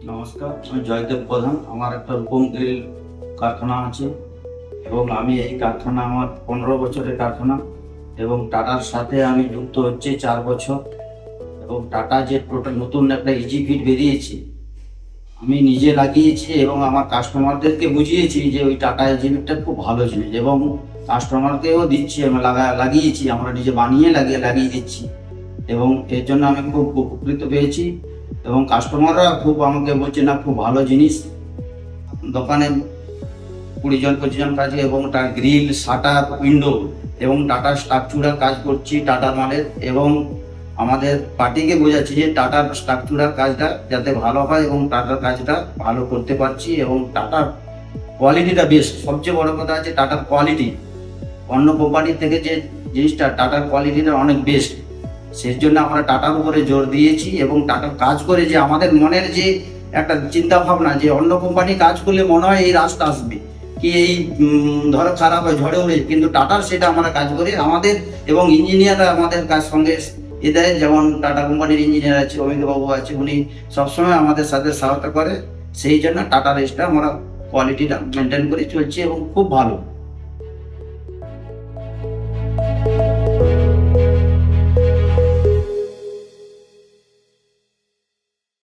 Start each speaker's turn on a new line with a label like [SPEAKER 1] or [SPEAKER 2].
[SPEAKER 1] নমস্কার, আমি জয়দেব প্রধান। আমার একটা রূপম গ্রিল কারখানা আছে এবং আমি এই কারখানা আমার 15 বছরের কারখানা এবং টাটার সাথে আমি যুক্ত হচ্ছে 4 বছর। এবং টাটা যে টোটাল নতুন একটা ইজি ফিট বেরিয়েছে, আমি নিজে লাগিয়েছি এবং আমার কাস্টমারদেরকে বুঝিয়েছি যে ওই টাটা ইজি ফিটটা খুব ভালো জিনিস এবং কাস্টমারকেও দিচ্ছি। আমি লাগিয়েছি, আমরা নিজে বানিয়ে লাগিয়ে দিচ্ছি এবং এর জন্য আমি খুব উপকৃত পেয়েছি এবং কাস্টমাররা খুব আমাকে বলছে না খুব ভালো জিনিস। দোকানে 20-25 জন কাজে এবং তার গ্রিল, শাটার, উইন্ডো এবং টাটার স্ট্রাকচারাল কাজ করছি টাটার মালের। এবং আমাদের পার্টিকে বোঝাচ্ছি যে টাটার স্ট্রাকচারাল কাজটা যাতে ভালো হয় এবং টাটার কাজটা ভালো করতে পারছি এবং টাটার কোয়ালিটিটা বেস্ট। সবচেয়ে বড় কথা আছে টাটার কোয়ালিটি, অন্য কোম্পানির থেকে যে জিনিসটা টাটার কোয়ালিটিটা অনেক বেস্ট। সেই জন্য আমরা টাটার উপরে জোর দিয়েছি এবং টাটার কাজ করে যে আমাদের মনের যে একটা চিন্তা ভাবনা যে অন্য কোম্পানি কাজ করলে মনে হয় এই রাস্তা আসবে কি এই ধরো খারাপ হয় ঝড়ে উড়ে, কিন্তু টাটার সেটা আমরা কাজ করে আমাদের এবং ইঞ্জিনিয়াররা আমাদের কাজ সঙ্গে দেয়। যেমন টাটা কোম্পানির ইঞ্জিনিয়ার আছে, অমিতবাবু আছে, উনি সবসময় আমাদের সাথে সহায়তা করে। সেই জন্য টাটার এসটা আমরা কোয়ালিটিটা মেনটেন করে চলছি এবং খুব ভালো।